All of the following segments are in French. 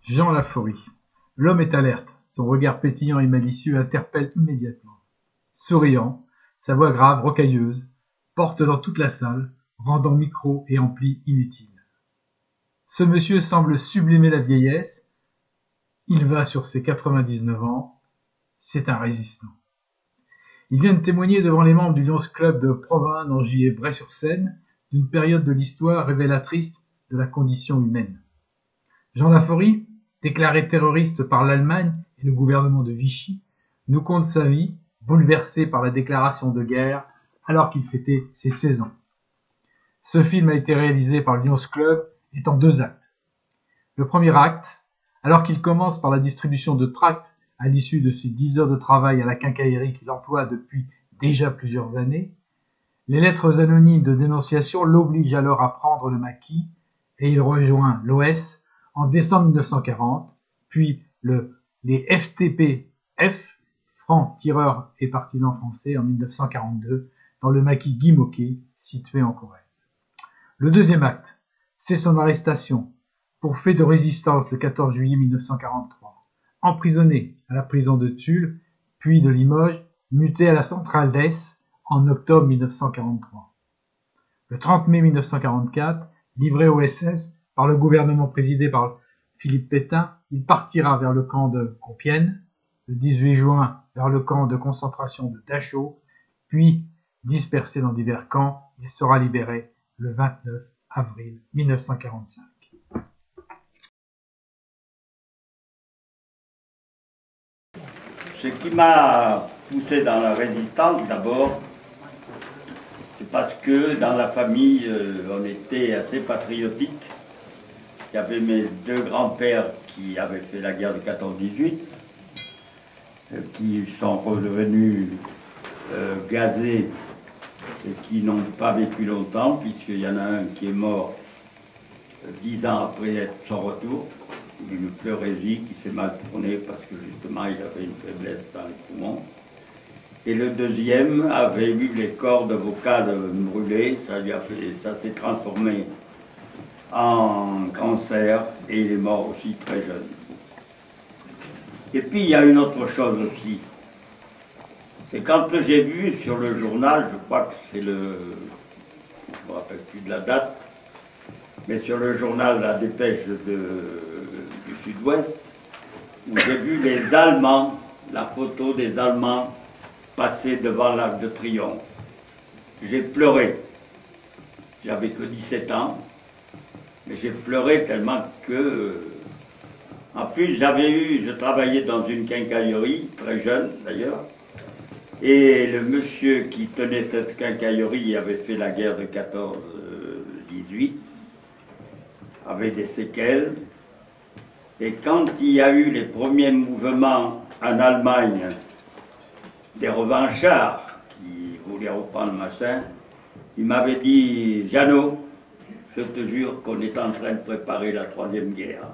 Jean Laforrie. L'homme est alerte, son regard pétillant et malicieux interpelle immédiatement. Souriant, sa voix grave, rocailleuse, porte dans toute la salle, rendant micro et ampli inutiles. Ce monsieur semble sublimer la vieillesse. Il va sur ses 99 ans. C'est un résistant. Il vient de témoigner devant les membres du Lions Club de Provins, Nangy et Bray-sur-Seine d'une période de l'histoire révélatrice de la condition humaine. Jean Laforrie, déclaré terroriste par l'Allemagne et le gouvernement de Vichy, nous conte sa vie, bouleversée par la déclaration de guerre alors qu'il fêtait ses 16 ans. Ce film a été réalisé par le Lions Club et en 2 actes. Le premier acte, alors qu'il commence par la distribution de tracts à l'issue de ses 10 heures de travail à la quincaillerie qu'il emploie depuis déjà plusieurs années, les lettres anonymes de dénonciation l'obligent alors à prendre le maquis et il rejoint l'OS en décembre 1940, puis les FTPF, Francs Tireurs et Partisans Français, en 1942, dans le maquis Guy Môquet, situé en Corrèze. Le deuxième acte, c'est son arrestation pour fait de résistance le 14 juillet 1943, emprisonné à la prison de Tulle, puis de Limoges, muté à la centrale d'Ess en octobre 1943. Le 30 mai 1944, livré au SS par le gouvernement présidé par Philippe Pétain, il partira vers le camp de Compiègne, le 18 juin vers le camp de concentration de Dachau, puis dispersé dans divers camps, il sera libéré le 29 avril 1945. Ce qui m'a poussé dans la résistance, d'abord, c'est parce que dans la famille, on était assez patriotique. Il y avait mes 2 grands-pères qui avaient fait la guerre de 14-18, qui sont revenus gazés et qui n'ont pas vécu longtemps, puisqu'il y en a un qui est mort 10 ans après son retour, une pleurésie qui s'est mal tournée parce que justement il avait une faiblesse dans les poumons. Et le deuxième avait eu les cordes vocales brûlées, ça s'est transformé en cancer et il est mort aussi très jeune. Et puis il y a une autre chose aussi, c'est quand j'ai vu sur le journal, je crois que c'est je ne me rappelle plus de la date, mais sur le journal La Dépêche du Sud-Ouest, où j'ai vu les Allemands, la photo des Allemands passer devant l'Arc de Triomphe. J'ai pleuré. J'avais que 17 ans, mais j'ai pleuré tellement que... En plus, je travaillais dans une quincaillerie, très jeune d'ailleurs, et le monsieur qui tenait cette quincaillerie avait fait la guerre de 14-18, avait des séquelles. Et quand il y a eu les premiers mouvements en Allemagne, des revanchards qui voulaient reprendre le machin, il m'avait dit « Jeannot, je te jure qu'on est en train de préparer la 3e guerre. »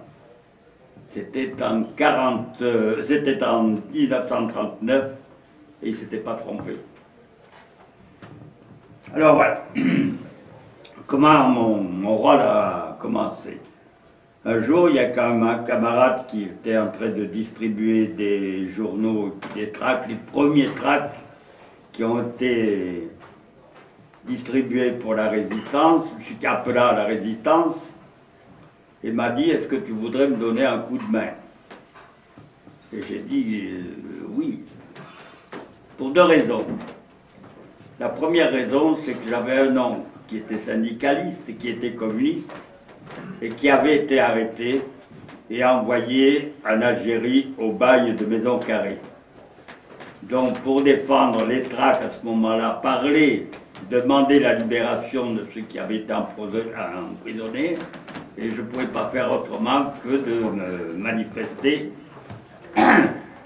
C'était en 1939 et il ne s'était pas trompé. Alors voilà, comment mon rôle a commencé. Un jour, il y a quand même un camarade qui était en train de distribuer des journaux, des tracts, les premiers tracts qui ont été distribués pour la résistance, ce qui appela à la résistance, et m'a dit « Est-ce que tu voudrais me donner un coup de main ?» Et j'ai dit oui, pour 2 raisons. La première raison, c'est que j'avais un oncle qui était syndicaliste et qui était communiste, et qui avait été arrêté et envoyé en Algérie au bagne de Maison Carrée. Donc pour défendre les tracts à ce moment-là, parler, demander la libération de ceux qui avaient été emprisonnés, et je ne pouvais pas faire autrement que de me manifester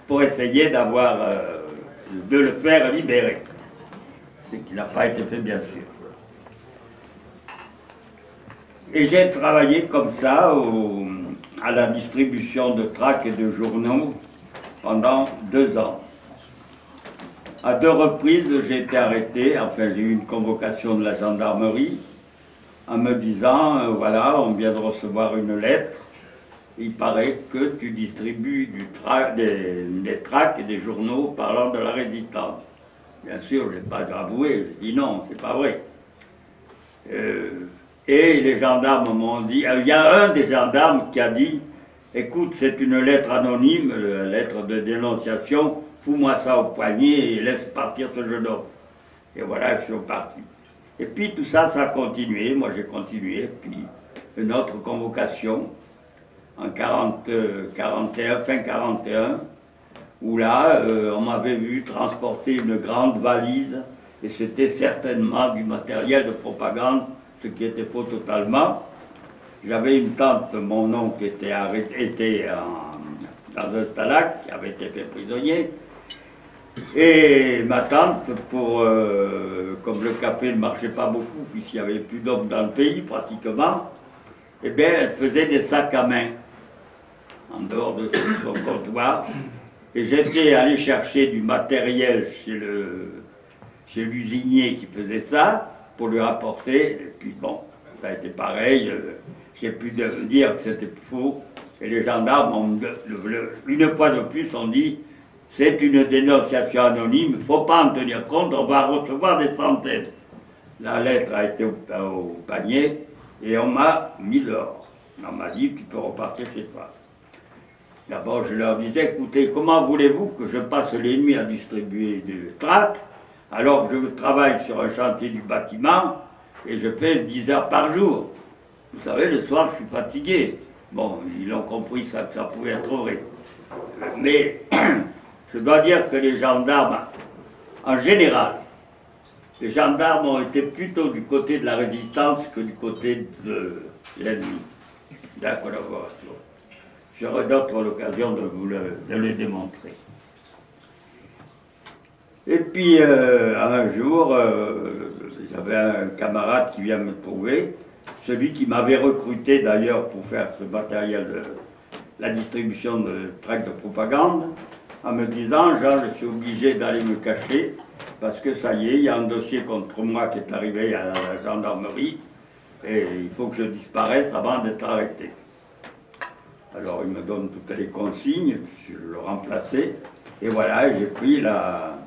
pour essayer de le faire libérer. Ce qui n'a pas été fait bien sûr. Et j'ai travaillé comme ça à la distribution de tracts et de journaux pendant 2 ans. À 2 reprises, j'ai été arrêté, enfin j'ai eu une convocation de la gendarmerie en me disant, voilà, on vient de recevoir une lettre Il paraît que tu distribues des tracts et des journaux parlant de la résistance. Bien sûr, je n'ai pas avoué, j'ai dit non, c'est pas vrai. Et les gendarmes m'ont dit, il y a un des gendarmes qui a dit, écoute, c'est une lettre anonyme, la lettre de dénonciation, fous-moi ça au poignet et laisse partir ce jeune homme. Et voilà, je suis parti. Et puis tout ça, ça a continué, moi j'ai continué, puis une autre convocation en 41, fin 41, où là, on m'avait vu transporter une grande valise, et c'était certainement du matériel de propagande, ce qui était faux totalement. J'avais une tante, mon oncle était dans un stalag, qui avait été fait prisonnier, et ma tante, comme le café ne marchait pas beaucoup, puisqu'il n'y avait plus d'hommes dans le pays pratiquement, eh bien, elle faisait des sacs à main, en dehors de son comptoir. Et j'étais allé chercher du matériel chez l'usinier qui faisait ça, pour lui rapporter, et puis bon, ça a été pareil, j'ai pu dire que c'était faux, et les gendarmes, une fois de plus, ont dit, c'est une dénonciation anonyme, il ne faut pas en tenir compte, on va recevoir des centaines. La lettre a été au panier, et on m'a mis dehors. On m'a dit, tu peux repartir chez toi. D'abord, je leur disais, écoutez, comment voulez-vous que je passe les nuits à distribuer des tracts, alors que je travaille sur un chantier du bâtiment, et je fais 10 heures par jour. Vous savez, le soir, je suis fatigué. Bon, ils ont compris que ça pouvait être vrai. Mais je dois dire que les gendarmes, en général, les gendarmes ont été plutôt du côté de la résistance que du côté de l'ennemi, de la collaboration. J'aurai d'autres l'occasion de vous le démontrer. Et puis, un jour, j'avais un camarade qui vient me trouver, celui qui m'avait recruté d'ailleurs pour faire ce matériel, la distribution de tracts de propagande, en me disant, Jean, je suis obligé d'aller me cacher, parce que ça y est, il y a un dossier contre moi qui est arrivé à la gendarmerie, et il faut que je disparaisse avant d'être arrêté. Alors il me donne toutes les consignes, je le remplaçais, et voilà, j'ai pris la...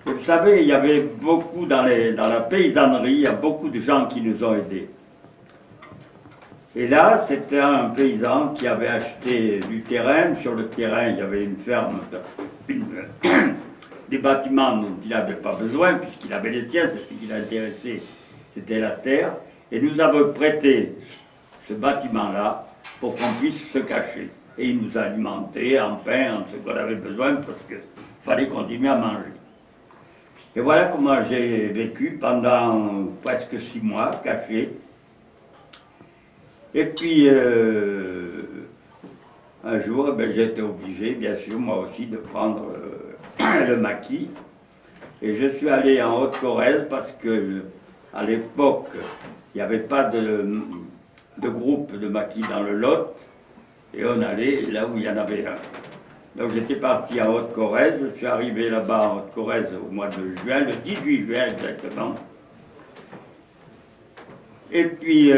Et vous savez, il y avait beaucoup dans la paysannerie, il y a beaucoup de gens qui nous ont aidés. Et là, c'était un paysan qui avait acheté du terrain. Sur le terrain, il y avait une ferme, des bâtiments dont il n'avait pas besoin, puisqu'il avait les siens, ce qui l'intéressait, c'était la terre. Et nous avons prêté ce bâtiment-là pour qu'on puisse se cacher. Et il nous alimentait en pain, en ce qu'on avait besoin, parce qu'il fallait continuer à manger. Et voilà comment j'ai vécu pendant presque 6 mois, caché. Et puis, un jour, j'ai été obligé, bien sûr, moi aussi, de prendre le maquis. Et je suis allé en Haute-Corrèze parce que, à l'époque, il n'y avait pas de groupe de maquis dans le Lot. Et on allait là où il y en avait un. Donc j'étais parti en Haute-Corrèze, je suis arrivé là-bas en Haute-Corrèze au mois de juin, le 18 juin exactement. Et puis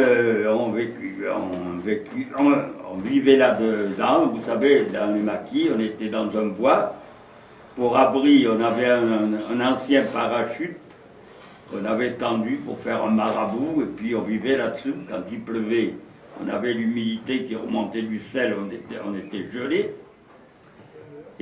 on vivait là-dedans, vous savez, dans les maquis, on était dans un bois. Pour abri, on avait un ancien parachute qu'on avait tendu pour faire un marabout, et puis on vivait là-dessus. Quand il pleuvait, on avait l'humidité qui remontait du sel, on était gelé.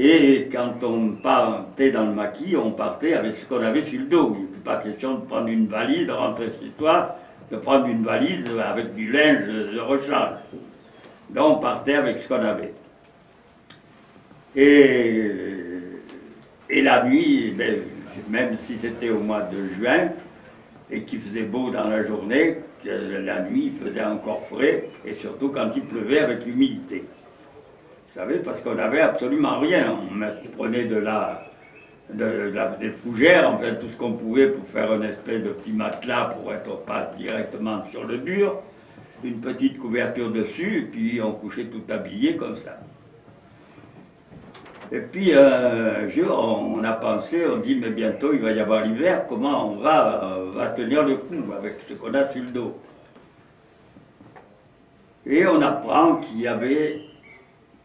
Et quand on partait dans le maquis, on partait avec ce qu'on avait sur le dos. Il n'était pas question de prendre une valise, de rentrer chez toi, de prendre une valise avec du linge de rechange. Donc on partait avec ce qu'on avait. Et la nuit, même si c'était au mois de juin, et qu'il faisait beau dans la journée, la nuit il faisait encore frais, et surtout quand il pleuvait avec l'humidité. Vous savez, parce qu'on n'avait absolument rien. On prenait des fougères, enfin tout ce qu'on pouvait pour faire une espèce de petit matelas pour être pas directement sur le dur, une petite couverture dessus, et puis on couchait tout habillé comme ça. Et puis un jour, on a pensé, on dit, mais bientôt il va y avoir l'hiver, comment on va tenir le coup avec ce qu'on a sur le dos? Et on apprend qu'il y avait,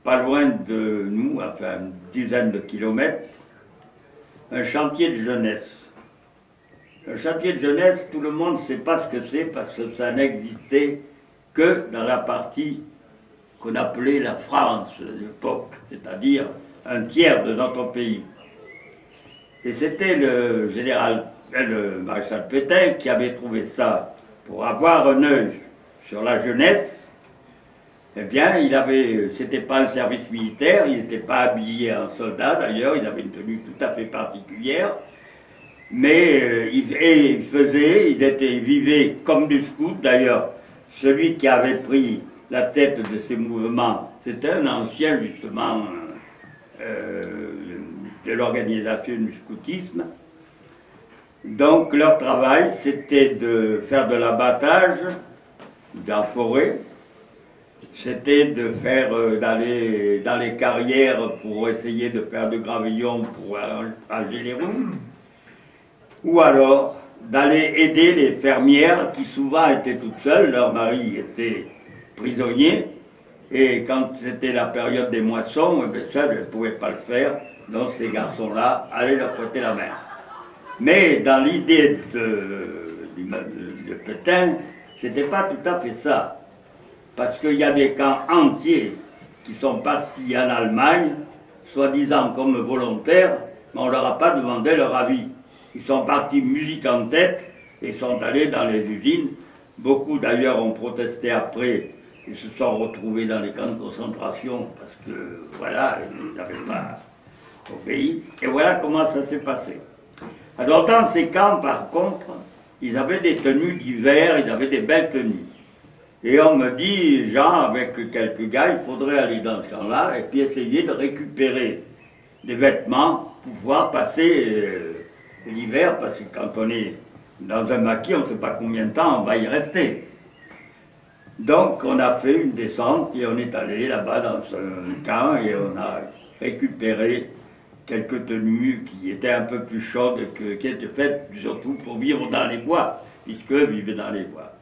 pas loin de nous, enfin une dizaine de kilomètres, un chantier de jeunesse. Un chantier de jeunesse, tout le monde ne sait pas ce que c'est parce que ça n'existait que dans la partie qu'on appelait la France de l'époque, c'est-à-dire un tiers de notre pays. Et c'était le maréchal Pétain qui avait trouvé ça pour avoir un œil sur la jeunesse. Eh bien, c'était pas un service militaire, il n'était pas habillé en soldat d'ailleurs, il avait une tenue tout à fait particulière, mais il vivait comme du scout d'ailleurs. Celui qui avait pris la tête de ces mouvements, c'était un ancien justement de l'organisation du scoutisme. Donc leur travail, c'était de faire de l'abattage dans la forêt, c'était de faire d'aller dans les carrières pour essayer de faire du gravillon pour arranger les roues, ou alors d'aller aider les fermières qui souvent étaient toutes seules, leur mari était prisonnier, et quand c'était la période des moissons, seules, elles ne pouvaient pas le faire, donc ces garçons-là allaient leur prêter la main. Mais dans l'idée de Pétain, c'était pas tout à fait ça. Parce qu'il y a des camps entiers qui sont partis en Allemagne, soi-disant comme volontaires, mais on ne leur a pas demandé leur avis. Ils sont partis musique en tête et sont allés dans les usines. Beaucoup d'ailleurs ont protesté après et se sont retrouvés dans les camps de concentration parce que voilà, ils n'avaient pas obéi. Et voilà comment ça s'est passé. Alors dans ces camps, par contre, ils avaient des tenues d'hiver, ils avaient des belles tenues. Et on me dit, Jean, avec quelques gars, il faudrait aller dans ce camp-là et puis essayer de récupérer des vêtements pour pouvoir passer l'hiver, parce que quand on est dans un maquis, on ne sait pas combien de temps on va y rester. Donc on a fait une descente et on est allé là-bas dans ce camp et on a récupéré quelques tenues qui étaient un peu plus chaudes, qui étaient faites surtout pour vivre dans les bois, puisqu'eux vivaient dans les bois.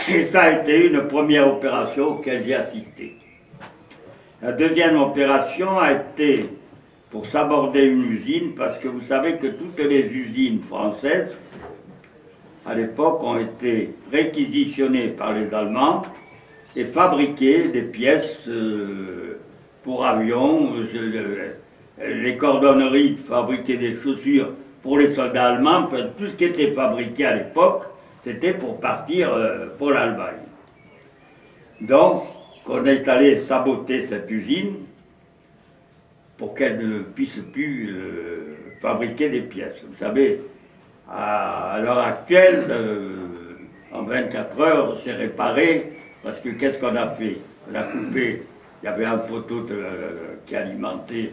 Et ça a été une première opération auquel j'ai assisté. La deuxième opération a été pour s'aborder une usine, parce que vous savez que toutes les usines françaises, à l'époque, ont été réquisitionnées par les Allemands et fabriquaient des pièces pour avions. Les cordonneries fabriquaient des chaussures pour les soldats allemands. Enfin, tout ce qui était fabriqué à l'époque, c'était pour partir pour l'Allemagne. Donc, on est allé saboter cette usine pour qu'elle ne puisse plus fabriquer des pièces. Vous savez, à l'heure actuelle, en 24 heures, c'est réparé, parce que qu'est-ce qu'on a fait? On a coupé, il y avait un poteau qui alimentait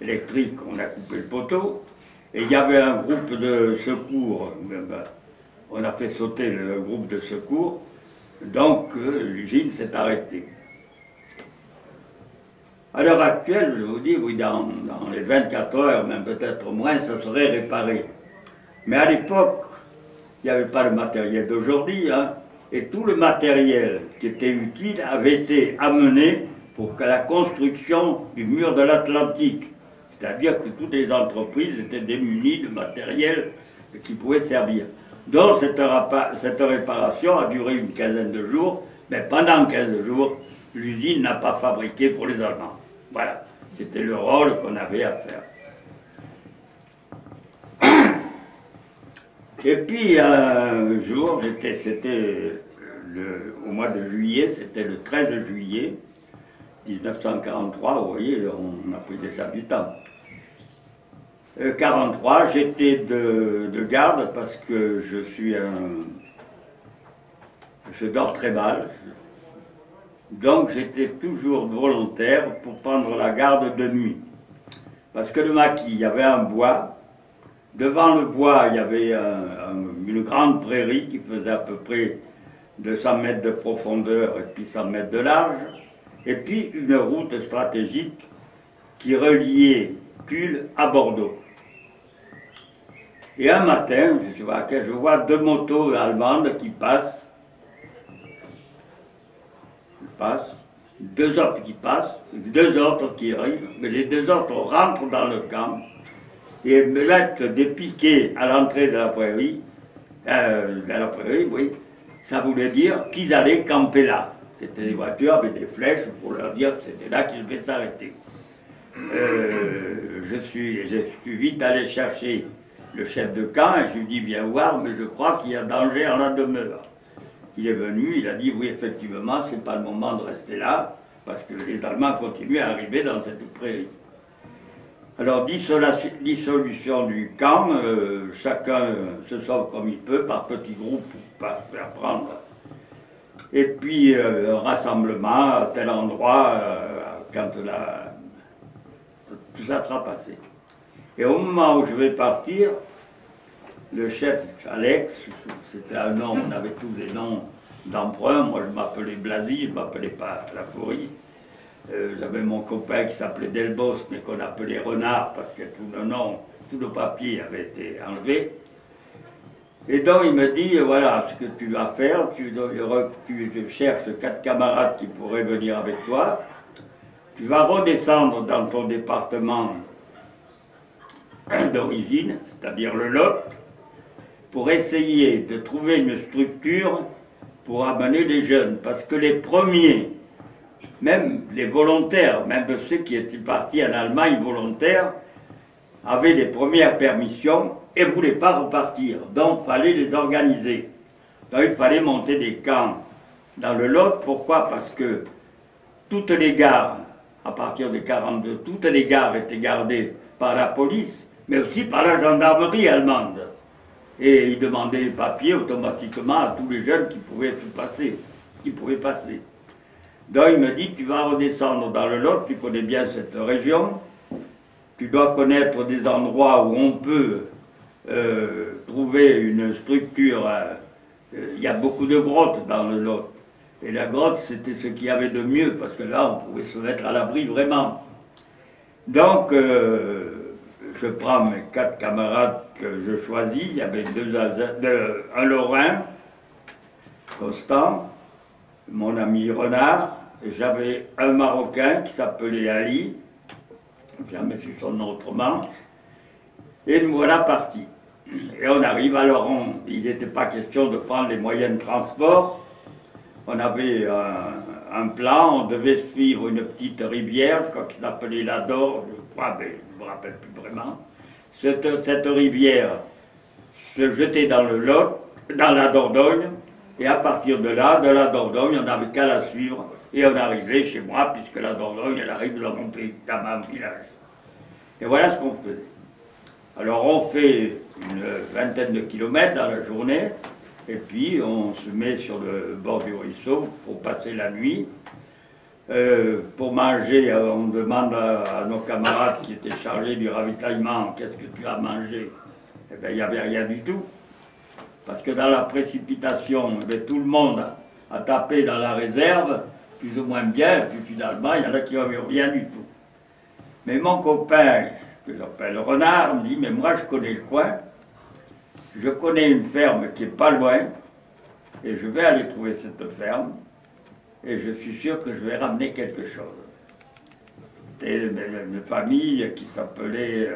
électrique, on a coupé le poteau, et il y avait un groupe de secours, on a fait sauter le groupe de secours, donc l'usine s'est arrêtée. À l'heure actuelle, je vous dis, oui, dans les 24 heures, même peut-être moins, ça serait réparé. Mais à l'époque, il n'y avait pas le matériel d'aujourd'hui, hein, et tout le matériel qui était utile avait été amené pour la construction du mur de l'Atlantique. C'est-à-dire que toutes les entreprises étaient démunies de matériel qui pouvait servir. Donc cette réparation a duré une quinzaine de jours, mais pendant 15 jours, l'usine n'a pas fabriqué pour les Allemands. Voilà, c'était le rôle qu'on avait à faire. Et puis un jour, c'était au mois de juillet, c'était le 13 juillet 1943, vous voyez, on a pris déjà du temps. 43, j'étais de garde parce que je dors très mal. Donc j'étais toujours volontaire pour prendre la garde de nuit. Parce que le maquis, il y avait un bois. Devant le bois, il y avait une grande prairie qui faisait à peu près 200 mètres de profondeur et puis 100 mètres de large. Et puis une route stratégique qui reliait Tulle à Bordeaux. Et un matin, je vois deux motos allemandes qui passent. passent, 2 autres qui passent, 2 autres qui arrivent, mais les 2 autres rentrent dans le camp et me mettent des piquets à l'entrée de la prairie, oui, ça voulait dire qu'ils allaient camper là. C'était des voitures avec des flèches pour leur dire que c'était là qu'ils devaient s'arrêter. Je suis vite allé chercher le chef de camp et je lui ai dit viens voir, mais je crois qu'il y a danger en la demeure. Il est venu, il a dit oui effectivement, c'est pas le moment de rester là, parce que les Allemands continuent à arriver dans cette prairie. Alors dissolution du camp, chacun se sauve comme il peut, par petits groupes pour pas se faire prendre. Et puis rassemblement à tel endroit, quand tout ça sera passé. Et au moment où je vais partir, le chef Alex, c'était un nom, on avait tous des noms d'emprunt, moi je m'appelais Blasi, je ne m'appelais pas Laforie. J'avais mon copain qui s'appelait Delbos, mais qu'on appelait Renard, parce que tous nos papiers avaient été enlevés. Et donc il me dit, voilà ce que tu vas faire, tu cherches 4 camarades qui pourraient venir avec toi, tu vas redescendre dans ton département d'origine, c'est-à-dire le Lot, pour essayer de trouver une structure pour amener les jeunes, parce que les premiers, même les volontaires, même ceux qui étaient partis en Allemagne volontaires, avaient les premières permissions et ne voulaient pas repartir. Donc il fallait les organiser. Donc il fallait monter des camps dans le Lot. Pourquoi? Parce que toutes les gares, à partir de 1942, toutes les gares étaient gardées par la police, mais aussi par la gendarmerie allemande. Et ils demandaient les papiers automatiquement à tous les jeunes qui pouvaient passer. Donc il me dit, tu vas redescendre dans le Lot, tu connais bien cette région, tu dois connaître des endroits où on peut trouver une structure. Il y a beaucoup de grottes dans le Lot. Et la grotte, c'était ce qu'il y avait de mieux, parce que là, on pouvait se mettre à l'abri vraiment. Donc, je prends mes 4 camarades que je choisis. Il y avait un Lorrain, Constant, mon ami Renard, et j'avais un Marocain qui s'appelait Ali, jamais su son nom autrement, et nous voilà partis. Et on arrive, alors il n'était pas question de prendre les moyens de transport. On avait un plan, on devait suivre une petite rivière, je crois qu'il s'appelait la Dor, je crois, mais je ne me rappelle plus vraiment. Cette rivière se jetait dans le Lot, dans la Dordogne, et à partir de la Dordogne, on n'avait qu'à la suivre, et on arrivait chez moi, puisque la Dordogne, elle arrive dans mon pays, dans mon village. Et voilà ce qu'on faisait. Alors on fait une vingtaine de kilomètres dans la journée, et puis on se met sur le bord du ruisseau pour passer la nuit. Pour manger, on demande à nos camarades qui étaient chargés du ravitaillement, qu'est-ce que tu as mangé? Eh bien, il n'y avait rien du tout. Parce que dans la précipitation, tout le monde a tapé dans la réserve, plus ou moins bien, et puis finalement, il y en a qui n'avaient rien du tout. Mais mon copain, que j'appelle Renard, me dit, mais moi je connais le coin, je connais une ferme qui n'est pas loin, et je vais aller trouver cette ferme, et je suis sûr que je vais ramener quelque chose. C'était une famille qui s'appelait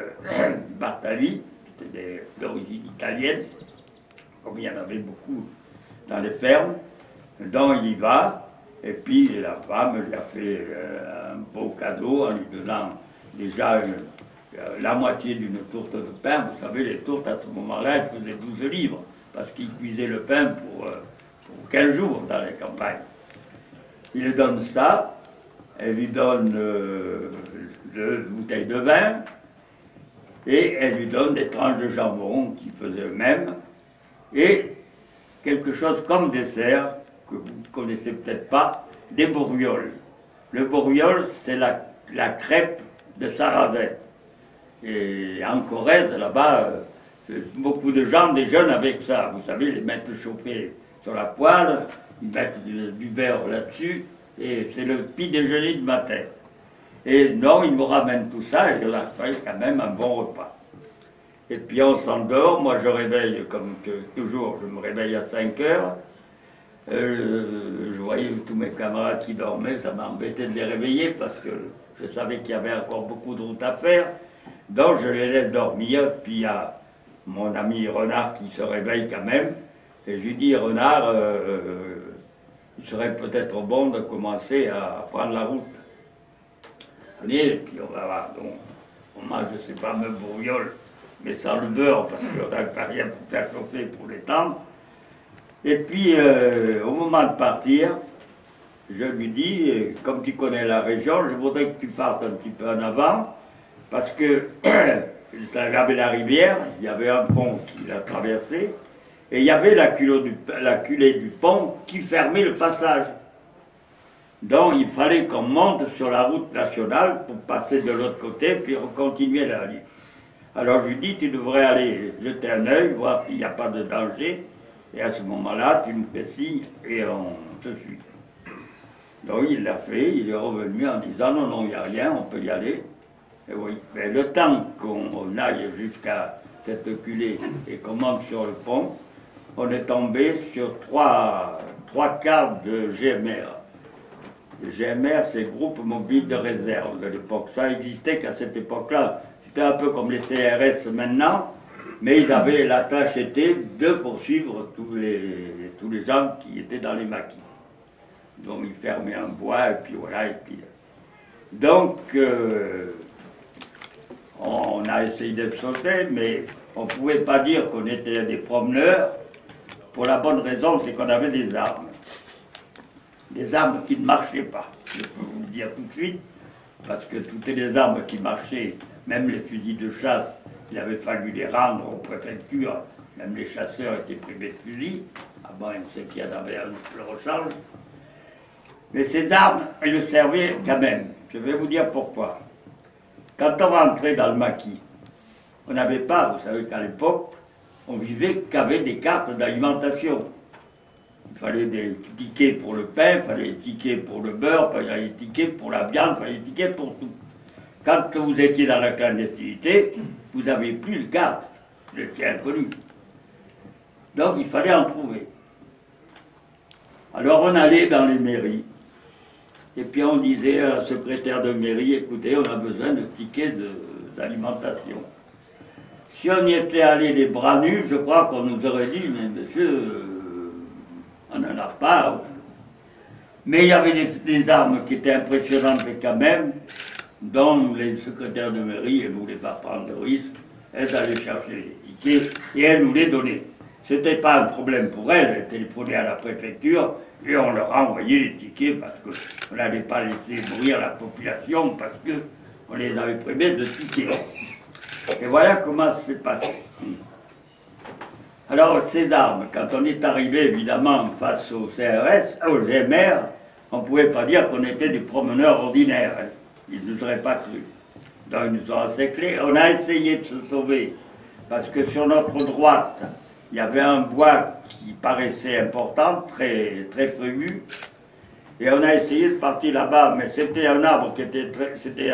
Bartali, c'était d'origine italienne, comme il y en avait beaucoup dans les fermes, donc il y va, et puis la femme lui a fait un beau cadeau en lui donnant déjà la moitié d'une tourte de pain. Vous savez, les tourtes à ce moment-là, elles faisaient 12 livres, parce qu'ils cuisaient le pain pour 15 jours dans les campagnes. Il lui donne ça, elle lui donne 2 bouteilles de vin, et elle lui donne des tranches de jambon qu'ils faisaient eux-mêmes, et quelque chose comme dessert, que vous ne connaissez peut-être pas, des bourrioles. Le bourriole, c'est la crêpe de sarrasin. Et en Corrèze, là-bas, beaucoup de gens déjeunent avec ça. Vous savez, ils les mettent chauffer sur la poêle, ils mettent du beurre là-dessus, et c'est le petit déjeuner du matin. Et non, ils me ramènent tout ça, et on a fait quand même un bon repas. Et puis on s'endort, moi je réveille, comme toujours, je me réveille à 5 heures, Je voyais tous mes camarades qui dormaient, ça m'embêtait de les réveiller parce que je savais qu'il y avait encore beaucoup de route à faire. Donc je les laisse dormir, puis il y a mon ami Renard qui se réveille quand même, et je lui dis, Renard, il serait peut-être bon de commencer à prendre la route. Allez, et puis on va voir. Donc, on mange ces fameux bourrioles, mais sans le beurre, parce qu'on n'a pas rien pour faire chauffer pour les tendre. Et puis, au moment de partir, je lui dis, comme tu connais la région, je voudrais que tu partes un petit peu en avant, parce que il avait la rivière, il y avait un pont qui l'a traversé, et il y avait la culée du pont qui fermait le passage. Donc il fallait qu'on monte sur la route nationale pour passer de l'autre côté, puis continuer la ligne. Alors je lui dis, tu devrais aller jeter un œil, voir s'il n'y a pas de danger, et à ce moment-là, tu nous fais signe et on te suit. Donc il l'a fait, il est revenu en disant, non, non, il n'y a rien, on peut y aller. Et oui, mais le temps qu'on aille jusqu'à cette culée et qu'on monte sur le pont, on est tombé sur trois quarts de GMR. Le GMR, c'est Groupe Mobile de Réserve de l'époque. Ça existait qu'à cette époque-là. C'était un peu comme les CRS maintenant, mais ils avaient, la tâche était de poursuivre tous les gens qui étaient dans les maquis. Donc ils fermaient un bois, et puis voilà, et puis... Donc, on a essayé de sauter, mais on ne pouvait pas dire qu'on était des promeneurs, pour la bonne raison, c'est qu'on avait des armes. Des armes qui ne marchaient pas, je peux vous le dire tout de suite, parce que toutes les armes qui marchaient, même les fusils de chasse, il avait fallu les rendre aux préfectures, même les chasseurs étaient privés de fusils, avant ceux qui en avaient un le rechange. Mais ces armes, elles servaient quand même. Je vais vous dire pourquoi. Quand on rentrait dans le maquis, on n'avait pas, vous savez qu'à l'époque, on vivait qu'avec des cartes d'alimentation. Il fallait des tickets pour le pain, il fallait des tickets pour le beurre, il fallait des tickets pour la viande, il fallait des tickets pour tout. Quand vous étiez dans la clandestinité, vous n'avez plus de carte, vous étiez inconnu. Donc il fallait en trouver. Alors on allait dans les mairies, et puis on disait à la secrétaire de mairie, écoutez, on a besoin de tickets d'alimentation. Si on y était allé les bras nus, je crois qu'on nous aurait dit, mais monsieur, on n'en a pas. Mais il y avait des armes qui étaient impressionnantes quand même, dont les secrétaires de mairie, elles ne voulaient pas prendre de risque, elles allaient chercher les tickets et elles nous les donnaient. Ce n'était pas un problème pour elles, elles téléphonaient à la préfecture et on leur envoyait les tickets parce qu'on n'allait pas laisser mourir la population parce qu'on les avait privés de tickets. Et voilà comment ça s'est passé. Alors, ces armes, quand on est arrivé évidemment face au CRS, au GMR, on ne pouvait pas dire qu'on était des promeneurs ordinaires. Hein. Ils ne nous auraient pas cru. Donc, ils nous ont encerclés. On a essayé de se sauver parce que sur notre droite, il y avait un bois qui paraissait important, très, très feuillu. Et on a essayé de partir là-bas, mais c'était un arbre qui était c'était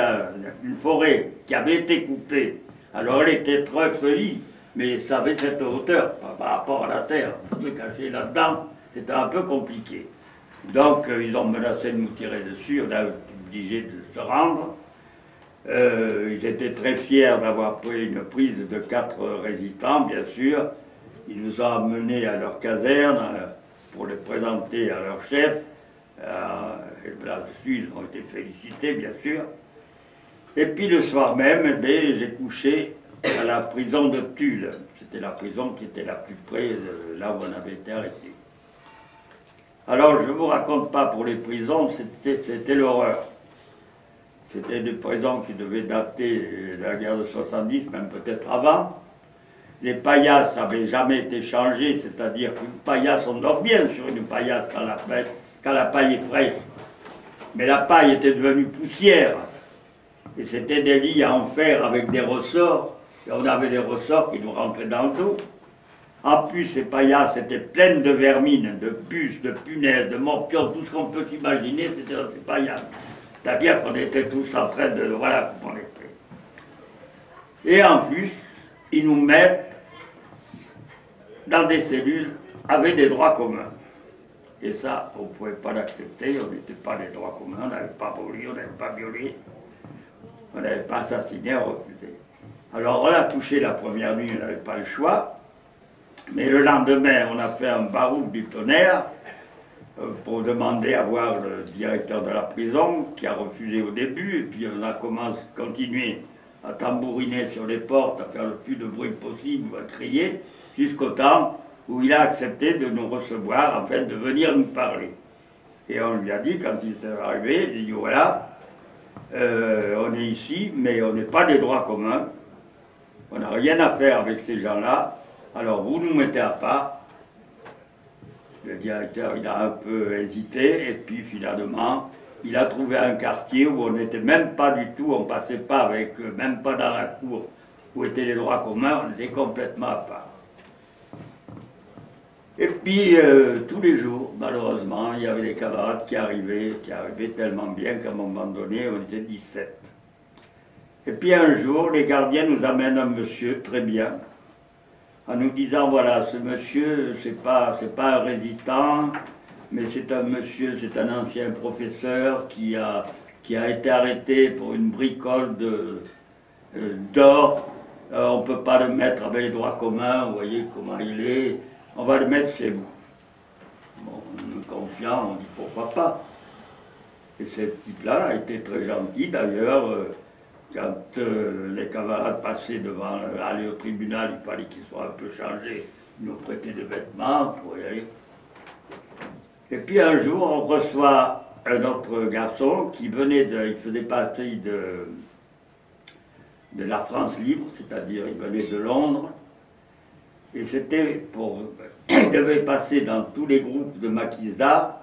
une forêt qui avait été coupée. Alors elle était très feuillue, mais ça avait cette hauteur par rapport à la terre. Se cacher là-dedans, c'était un peu compliqué. Donc ils ont menacé de nous tirer dessus, on a obligé de se rendre. Ils étaient très fiers d'avoir pris une prise de 4 résistants, bien sûr. Ils nous ont amenés à leur caserne pour les présenter à leur chef. Et là-dessus, ils ont été félicités, bien sûr. Et puis le soir même, eh j'ai couché à la prison de Tulle. C'était la prison qui était la plus près de là où on avait été arrêté. Alors, je ne vous raconte pas pour les prisons, c'était l'horreur. C'était des prisons qui devaient dater de la guerre de 70, même peut-être avant. Les paillasses n'avaient jamais été changées, c'est-à-dire qu'une paillasse, on dort bien sur une paillasse quand la paille est fraîche. Mais la paille était devenue poussière. Et c'était des lits en fer avec des ressorts. Et on avait des ressorts qui nous rentraient dans le dos. En plus, ces paillasses étaient pleines de vermine, de puces, de punaises, de morpions, tout ce qu'on peut s'imaginer, c'était dans ces paillasses. C'est-à-dire qu'on était tous en train de... Voilà comment on était. Et en plus, ils nous mettent dans des cellules avec des droits communs. Et ça, on ne pouvait pas l'accepter, on n'était pas des droits communs, on n'avait pas volé, on n'avait pas violé, on n'avait pas assassiné, on refusait. Alors on a touché la première nuit, on n'avait pas le choix, mais le lendemain, on a fait un baroud du tonnerre pour demander à voir le directeur de la prison, qui a refusé au début, et puis on a continué à tambouriner sur les portes, à faire le plus de bruit possible, à crier, jusqu'au temps où il a accepté de nous recevoir, en fait, de venir nous parler. Et on lui a dit, quand il s'est arrivé, il dit, voilà, on est ici, mais on n'est pas des droits communs, on n'a rien à faire avec ces gens-là, alors vous nous mettez à part. Le directeur, il a un peu hésité, et puis finalement, il a trouvé un quartier où on n'était même pas du tout, on passait pas avec eux, même pas dans la cour où étaient les droits communs, on était complètement à part. Et puis, tous les jours, malheureusement, il y avait des camarades qui arrivaient tellement bien qu'à un moment donné, on était 17. Et puis un jour, les gardiens nous amènent un monsieur très bien, en nous disant, voilà, ce monsieur, c'est pas un résistant, mais c'est un monsieur, c'est un ancien professeur qui a été arrêté pour une bricole d'or. On ne peut pas le mettre avec les droits communs, vous voyez comment il est. On va le mettre chez vous. Bon, on est confiant, on dit pourquoi pas. Et ce type-là a été très gentil d'ailleurs. Quand les camarades passaient devant, aller au tribunal, il fallait qu'ils soient un peu changés. Ils nous prêtaient des vêtements pour y aller. Et puis un jour, on reçoit un autre garçon qui venait il faisait partie de la France libre, c'est-à-dire il venait de Londres. Et c'était il devait passer dans tous les groupes de maquisards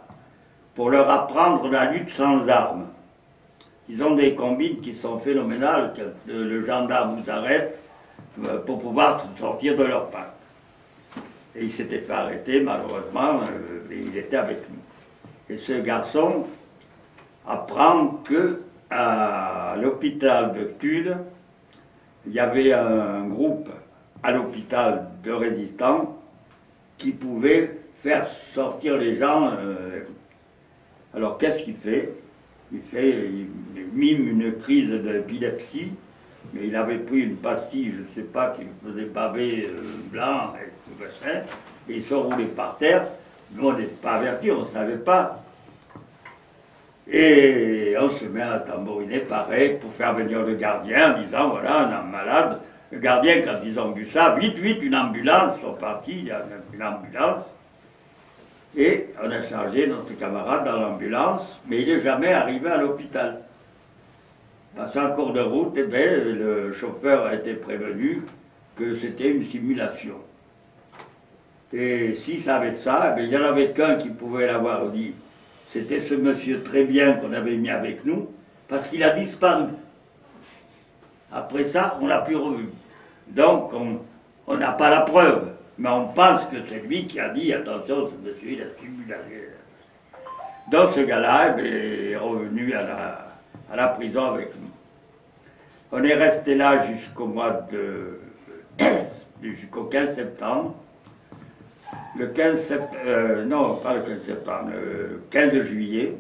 pour leur apprendre la lutte sans armes. Ils ont des combines qui sont phénoménales quand le gendarme vous arrête pour pouvoir sortir de leur pack. Et il s'était fait arrêter, malheureusement, et il était avec nous. Et ce garçon apprend qu'à l'hôpital de Tulle, il y avait un groupe à l'hôpital de résistants qui pouvait faire sortir les gens. Alors qu'est-ce qu'il fait? Il mime une crise d'épilepsie, mais il avait pris une pastille, je ne sais pas, qui le faisait baver blanc et tout ça, et il se roulait par terre. Nous, on n'était pas avertis, on ne savait pas. Et on se met à tambouriner pareil pour faire venir le gardien en disant, voilà, on a un malade. Le gardien, quand ils ont vu ça, vite, une ambulance, ils sont partis, il y a une ambulance. Et on a chargé notre camarade dans l'ambulance, mais il n'est jamais arrivé à l'hôpital. Parce qu'en cours de route, eh bien, le chauffeur a été prévenu que c'était une simulation. Et s'il savait ça, eh bien, il y en avait qu'un qui pouvait l'avoir dit. C'était ce monsieur très bien qu'on avait mis avec nous, parce qu'il a disparu. Après ça, on ne l'a plus revu. Donc, on n'a pas la preuve. Mais on pense que c'est lui qui a dit, attention, ce monsieur, il a simulé. Donc ce gars-là est revenu à la prison avec nous. On est resté là jusqu'au jusqu'au 15 septembre. Le 15 septembre, non, pas le 15 septembre, le 15 juillet.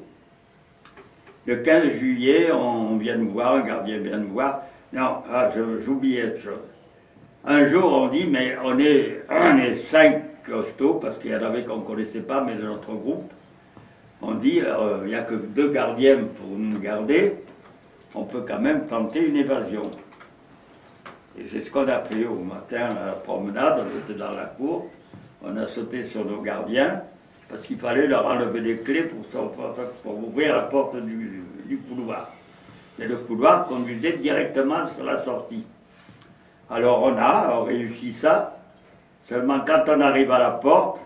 Le 15 juillet, on vient nous voir, un gardien vient nous voir. Non, j'oubliais autre chose. Un jour, on dit, mais on est 5 costauds, parce qu'il y en avait qu'on ne connaissait pas, mais de notre groupe. On dit, il n'y a que 2 gardiens pour nous garder, on peut quand même tenter une évasion. Et c'est ce qu'on a fait au matin à la promenade, on était dans la cour, on a sauté sur nos gardiens, parce qu'il fallait leur enlever les clés pour ouvrir la porte du couloir. Et le couloir conduisait directement sur la sortie. Alors on a réussi ça, seulement quand on arrive à la porte,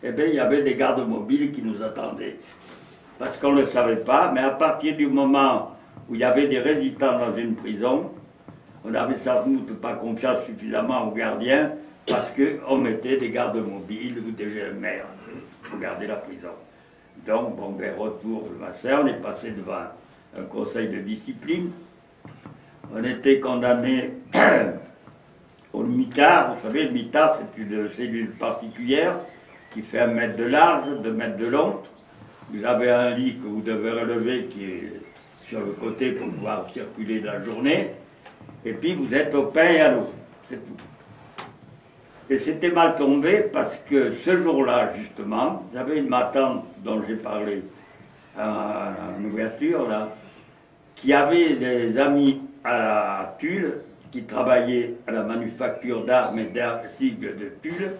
eh bien, il y avait des gardes mobiles qui nous attendaient. Parce qu'on ne le savait pas, mais à partir du moment où il y avait des résistants dans une prison, on n'avait sans doute pas confiance suffisamment aux gardiens, parce qu'on mettait des gardes mobiles ou des GMR pour garder la prison. Donc, bon, ben, retour le matin, on est passé devant un conseil de discipline. On était condamné au mitard. Vous savez, le mitard, c'est une cellule particulière qui fait 1 mètre de large, 2 mètres de long. Vous avez un lit que vous devez relever qui est sur le côté pour pouvoir circuler dans la journée. Et puis vous êtes au pain et à l'eau, c'est tout. Et c'était mal tombé parce que ce jour-là, justement, j'avais ma tante dont j'ai parlé en ouverture, là, qui avait des amis à Tulle, qui travaillaient à la manufacture d'armes et d'arcigues de Tulle.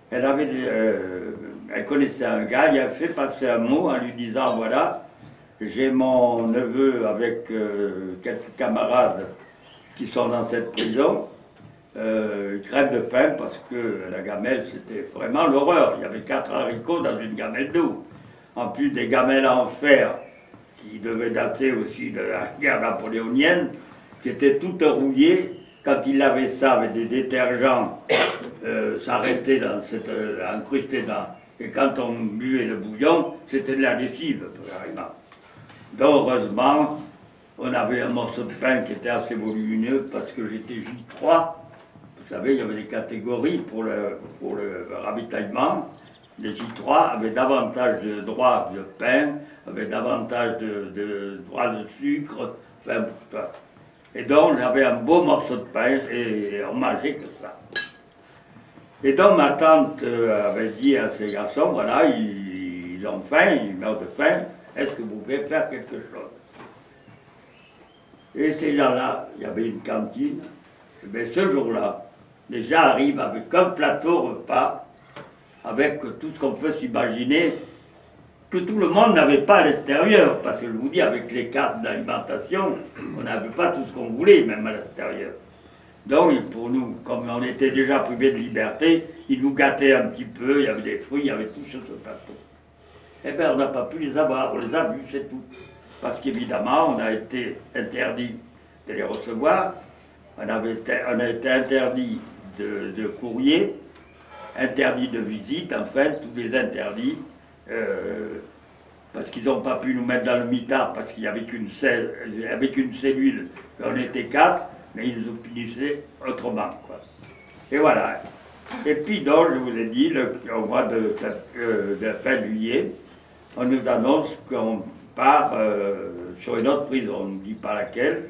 Elle connaissait un gars, il a fait passer un mot en lui disant, voilà, j'ai mon neveu avec quelques camarades qui sont dans cette prison, ils crèvent de faim parce que la gamelle, c'était vraiment l'horreur. Il y avait 4 haricots dans une gamelle d'eau. En plus des gamelles en fer, qui devaient dater aussi de la guerre napoléonienne, qui étaient toutes rouillées. Quand ils lavaient ça avec des détergents, ça restait incrusté dans. Et quand on buvait le bouillon, c'était de la lessive, carrément. Donc, heureusement, on avait un morceau de pain qui était assez volumineux parce que j'étais J3. Vous savez, il y avait des catégories pour le ravitaillement. Les J3 avaient davantage de droits de pain, avaient davantage de droits de sucre, enfin, tout ça. Et donc, j'avais un beau morceau de pain et on mangeait que ça. Et donc, ma tante avait dit à ces garçons, voilà, ils ont faim, ils meurent de faim, est-ce que vous pouvez faire quelque chose? Et ces gens-là, il y avait une cantine, et bien ce jour-là, les gens arrivent avec un plateau repas, avec tout ce qu'on peut s'imaginer, que tout le monde n'avait pas à l'extérieur, parce que je vous dis, avec les cartes d'alimentation, on n'avait pas tout ce qu'on voulait, même à l'extérieur. Donc, pour nous, comme on était déjà privés de liberté, ils nous gâtaient un petit peu, il y avait des fruits, il y avait tout sur ce plateau. Eh bien, on n'a pas pu les avoir, on les a vus, c'est tout. Parce qu'évidemment, on a été interdit de les recevoir, on a été interdit de courrier, interdit de visite, enfin, tous les interdits, parce qu'ils n'ont pas pu nous mettre dans le mitard, parce qu'il n'y avait qu'une cellule, on était 4, mais ils nous punissaient autrement, quoi. Et voilà. Et puis donc, je vous ai dit, au mois de fin juillet, on nous annonce qu'on part sur une autre prison, on ne nous dit pas laquelle,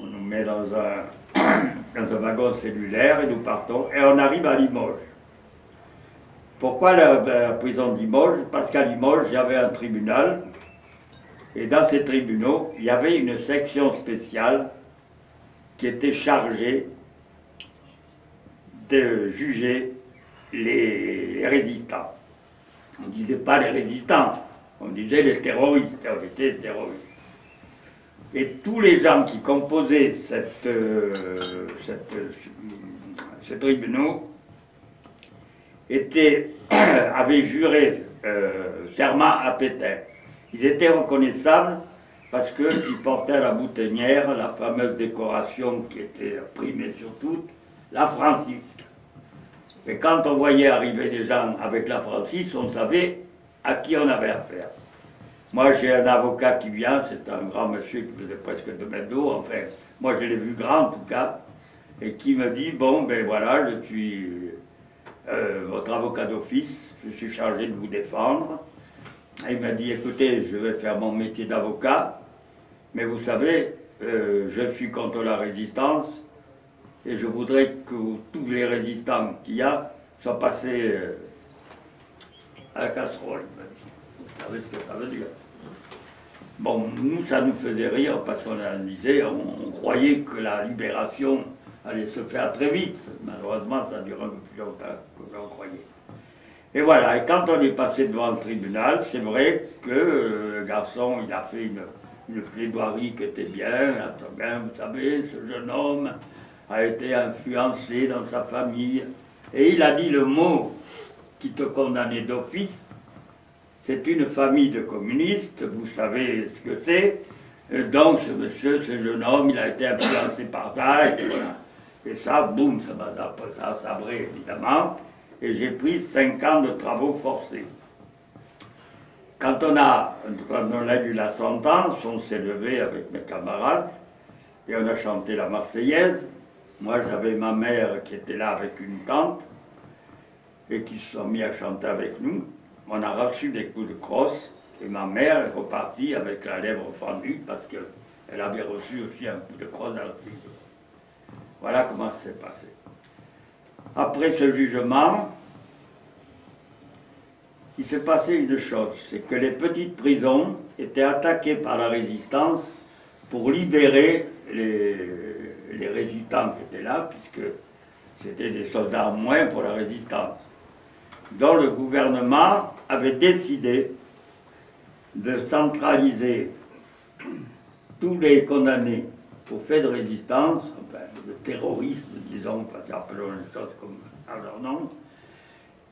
on nous met dans un wagon cellulaire et nous partons, et on arrive à Limoges. Pourquoi la prison de Limoges? Parce qu'à Limoges, il y avait un tribunal, et dans ces tribunaux, il y avait une section spéciale qui était chargée de juger les résistants. On ne disait pas les résistants, on disait les terroristes, on était terroristes. Et tous les gens qui composaient ces tribunaux avaient juré serment à Pétain. Ils étaient reconnaissables parce qu'ils portaient à la boutonnière la fameuse décoration qui était primée sur toutes, la Francisque. Et quand on voyait arriver des gens avec la Francisque, on savait à qui on avait affaire. Moi, j'ai un avocat qui vient, c'est un grand monsieur qui faisait presque 2 mètres d'eau, enfin, moi je l'ai vu grand en tout cas, et qui me dit, bon, ben voilà, je suis votre avocat d'office, je suis chargé de vous défendre. Et il m'a dit, écoutez, je vais faire mon métier d'avocat, mais vous savez, je suis contre la résistance, et je voudrais que tous les résistants qu'il y a soient passés à la casserole. Vous savez ce que ça veut dire. Bon, nous, ça nous faisait rire parce qu'on analysait, on croyait que la libération allait se faire très vite. Malheureusement, ça a duré un peu plus longtemps que l'on croyait. Et voilà, et quand on est passé devant le tribunal, c'est vrai que le garçon, il a fait une plaidoirie qui était bien, vous savez, ce jeune homme a été influencé dans sa famille, et il a dit le mot qui te condamnait d'office. C'est une famille de communistes, vous savez ce que c'est. Donc ce monsieur, ce jeune homme, il a été influencé par ça, et voilà. Et ça, boum, ça m'a sabré évidemment. Et j'ai pris 5 ans de travaux forcés. Quand on a eu la sentence, on s'est levé avec mes camarades, et on a chanté la Marseillaise. Moi, j'avais ma mère qui était là avec une tante. et qui se sont mis à chanter avec nous. On a reçu des coups de crosse et ma mère est repartie avec la lèvre fendue parce qu'elle avait reçu aussi un coup de crosse dans le figure. Voilà comment ça s'est passé. Après ce jugement, il s'est passé une chose, c'est que les petites prisons étaient attaquées par la résistance pour libérer les résistants qui étaient là, puisque c'était des soldats en moins pour la résistance. Donc le gouvernement avait décidé de centraliser tous les condamnés pour fait de résistance, enfin, de terrorisme, disons, parce qu'appelons les choses comme à leur nom,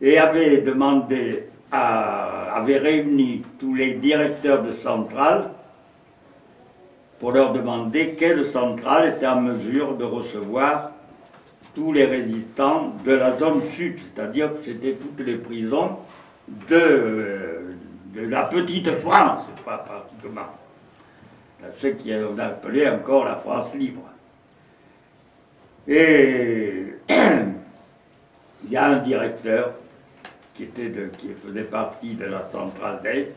et avait demandé, avait réuni tous les directeurs de centrales pour leur demander quelle centrale était en mesure de recevoir tous les résistants de la zone sud, c'est-à-dire que c'était toutes les prisons de la petite France, pas pratiquement, ce qu'on appelait encore la France libre. Et il y a un directeur qui faisait partie de la centrale d'Est,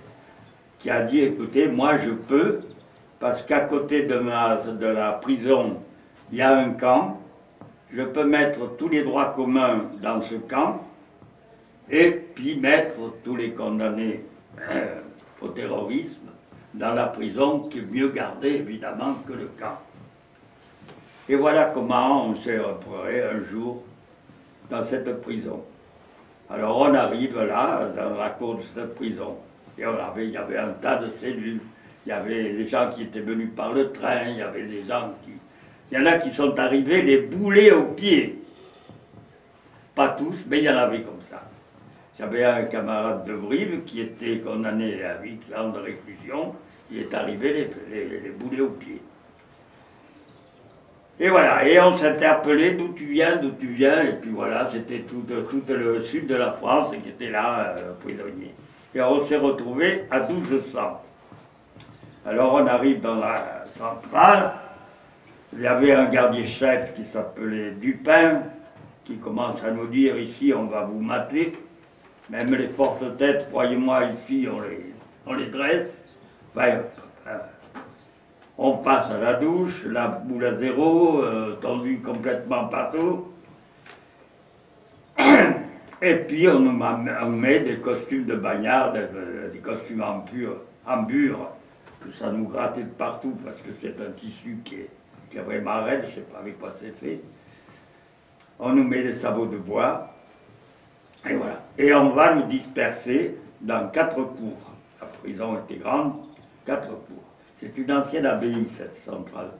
qui a dit, écoutez, moi je peux, parce qu'à côté de la prison, il y a un camp, je peux mettre tous les droits communs dans ce camp, et puis mettre tous les condamnés au terrorisme dans la prison, qui est mieux gardée évidemment que le camp. Et voilà comment on s'est retrouvé un jour dans cette prison. Alors on arrive là, dans la cour de cette prison, et il y avait un tas de cellules, il y avait des gens qui étaient venus par le train, il y avait des gens qui... Il y en a qui sont arrivés les boulets aux pieds. Pas tous, mais il y en avait comme ça. J'avais un camarade de Brive qui était condamné à 8 ans de réclusion, il est arrivé les boulets aux pieds. Et voilà, et on s'était appelé d'où tu viens, et puis voilà, c'était tout le sud de la France qui était là, prisonnier. Et on s'est retrouvé à 1200. Alors on arrive dans la centrale, il y avait un gardien-chef qui s'appelait Dupin, qui commence à nous dire, ici on va vous mater, même les fortes têtes, croyez-moi, ici on les dresse. Enfin, on passe à la douche, la boule à zéro, tendue complètement partout. Et puis on met des costumes de bagnard, des costumes en bure, que ça nous grattait de partout parce que c'est un tissu qui est vraiment raide, je ne sais pas avec quoi c'est fait. On nous met des sabots de bois, et voilà. Et on va nous disperser dans 4 cours. La prison était grande, 4 cours. C'est une ancienne abbaye, cette centrale.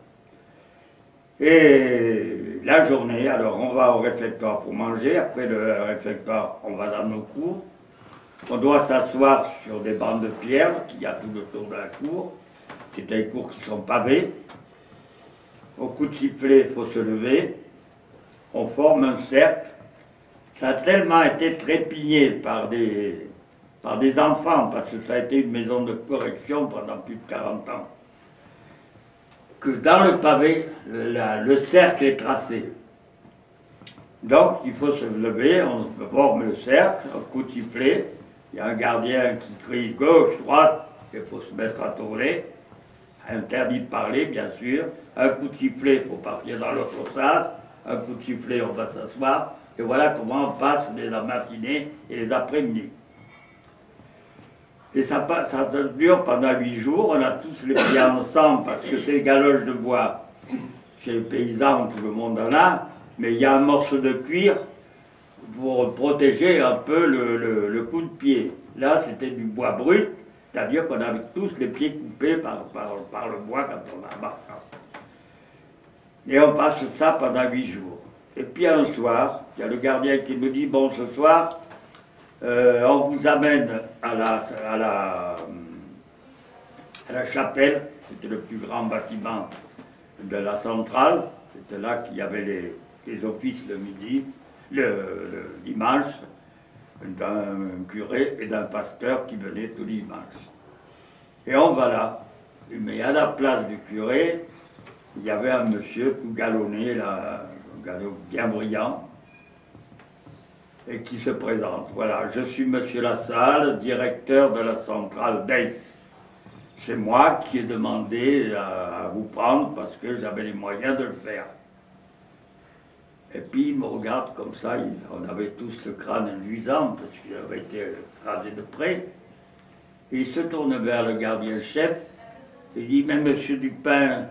Et la journée, alors on va au réfectoire pour manger, après le réfectoire, on va dans nos cours. On doit s'asseoir sur des bancs de pierre qu'il y a tout autour de la cour. C'est des cours qui sont pavés. Au coup de sifflet, il faut se lever. On forme un cercle. Ça a tellement été trépigné par des enfants, parce que ça a été une maison de correction pendant plus de 40 ans, que dans le pavé, le cercle est tracé. Donc, il faut se lever, on forme le cercle, un coup de sifflet, il y a un gardien qui crie gauche, droite, il faut se mettre à tourner, interdit de parler, bien sûr, un coup de sifflet, il faut partir dans l'autre sens, un coup de sifflet, on va s'asseoir, et voilà comment on passe les matinées et les après-midi. Et ça dure pendant 8 jours, on a tous les pieds ensemble parce que c'est les galoches de bois. Chez les paysans, tout le monde en a, mais il y a un morceau de cuir pour protéger un peu le coup de pied. Là, c'était du bois brut, c'est-à-dire qu'on avait tous les pieds coupés par le bois quand on a marché. Et on passe ça pendant 8 jours. Et puis un soir, il y a le gardien qui nous dit, bon, ce soir, on vous amène à la chapelle, c'était le plus grand bâtiment de la centrale, c'était là qu'il y avait les offices le midi, le dimanche, d'un curé et d'un pasteur qui venait tous les dimanches. Et on va là, mais à la place du curé, il y avait un monsieur tout galonné, là, un galon bien brillant. et qui se présente. Voilà, je suis Monsieur Lassalle, directeur de la centrale d'Aix. C'est moi qui ai demandé à vous prendre parce que j'avais les moyens de le faire. Et puis il me regarde comme ça, on avait tous le crâne luisant parce qu'il avait été rasé de près. Et il se tourne vers le gardien-chef et dit, mais Monsieur Dupin,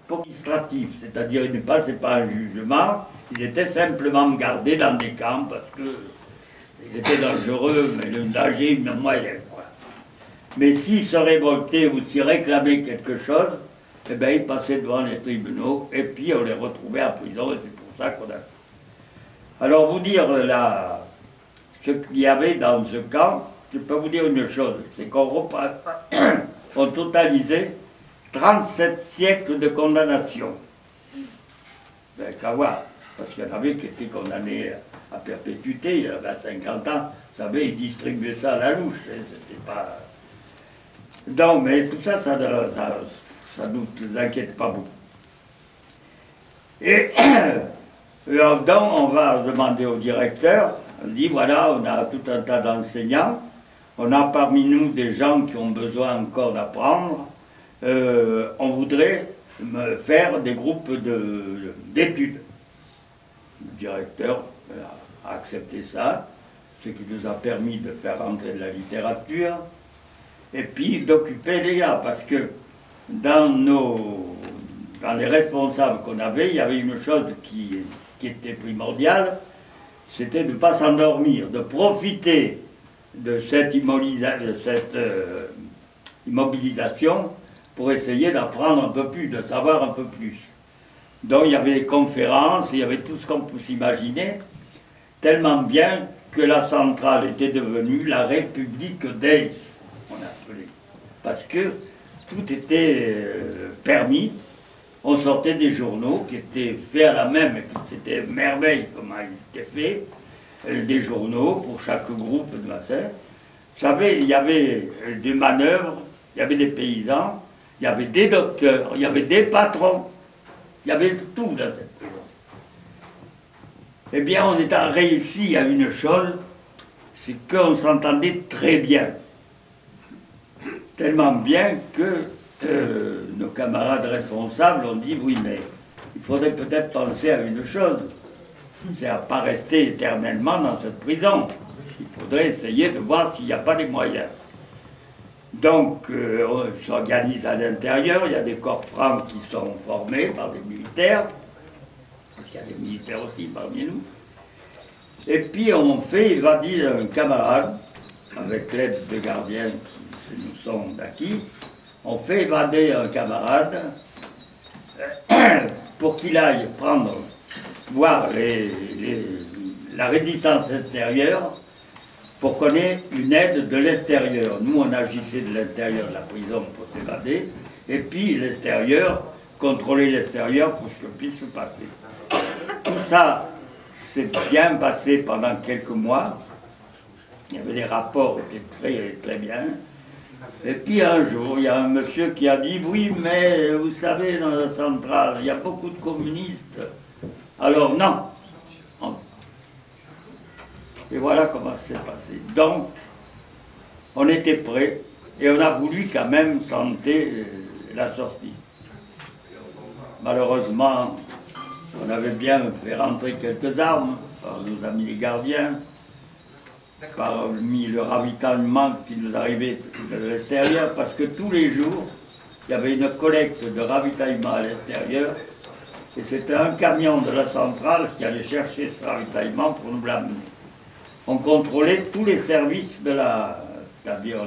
pour administratif, c'est-à-dire ils ne passaient pas un jugement, ils étaient simplement gardés dans des camps parce qu'ils étaient dangereux, mais le danger, une moyenne, quoi. Mais s'ils se révoltaient ou s'ils réclamaient quelque chose, eh bien, ils passaient devant les tribunaux et puis on les retrouvait en prison et c'est pour ça qu'on a... Alors, vous dire là, ce qu'il y avait dans ce camp, je peux vous dire une chose, c'est qu'on on totalisait 37 siècles de condamnation. Vous n'avez qu'à voir, parce qu'il y en avait qui étaient condamnés à perpétuité, il y avait 50 ans, vous savez, ils distribuaient ça à la louche, hein, c'était pas... Non, mais tout ça, ça ne nous inquiète pas beaucoup. Et donc, on va demander au directeur, on dit, voilà, on a tout un tas d'enseignants, on a parmi nous des gens qui ont besoin encore d'apprendre, on voudrait faire des groupes d'études. Le directeur a accepté ça, ce qui nous a permis de faire entrer de la littérature, et puis d'occuper les gars, parce que dans les responsables qu'on avait, il y avait une chose qui était primordiale, c'était de ne pas s'endormir, de profiter de cette immobilisation pour essayer d'apprendre un peu plus, de savoir un peu plus. Donc il y avait des conférences, il y avait tout ce qu'on peut s'imaginer, tellement bien que la centrale était devenue la République d'Aix, on appelait. Parce que tout était permis, on sortait des journaux qui étaient faits à la même, et c'était merveille comment ils étaient faits, des journaux pour chaque groupe de masseurs. Vous savez, il y avait des manœuvres, il y avait des paysans, il y avait des docteurs, il y avait des patrons, il y avait tout dans cette prison. Eh bien, on a réussi à une chose, c'est qu'on s'entendait très bien. Tellement bien que nos camarades responsables ont dit, oui, mais il faudrait peut-être penser à une chose, c'est à ne pas rester éternellement dans cette prison. Il faudrait essayer de voir s'il n'y a pas les moyens. Donc, on s'organise à l'intérieur, il y a des corps francs qui sont formés par des militaires, parce qu'il y a des militaires aussi parmi nous. Et puis on fait évader un camarade, avec l'aide des gardiens qui nous sont d'acquis, on fait évader un camarade pour qu'il aille voir la résistance extérieure pour qu'on ait une aide de l'extérieur. Nous, on agissait de l'intérieur de la prison pour s'évader, et puis l'extérieur, contrôler l'extérieur pour que ce puisse se passer. Tout ça s'est bien passé pendant quelques mois. Il y avait des rapports qui étaient très, très bien. Et puis un jour, il y a un monsieur qui a dit, oui, mais vous savez, dans la centrale, il y a beaucoup de communistes. Alors non. Et voilà comment ça s'est passé. Donc, on était prêts et on a voulu quand même tenter la sortie. Malheureusement, on avait bien fait rentrer quelques armes par nos amis les gardiens, parmi le ravitaillement qui nous arrivait de l'extérieur, parce que tous les jours, il y avait une collecte de ravitaillement à l'extérieur, et c'était un camion de la centrale qui allait chercher ce ravitaillement pour nous l'amener. On contrôlait tous les services de c'est-à-dire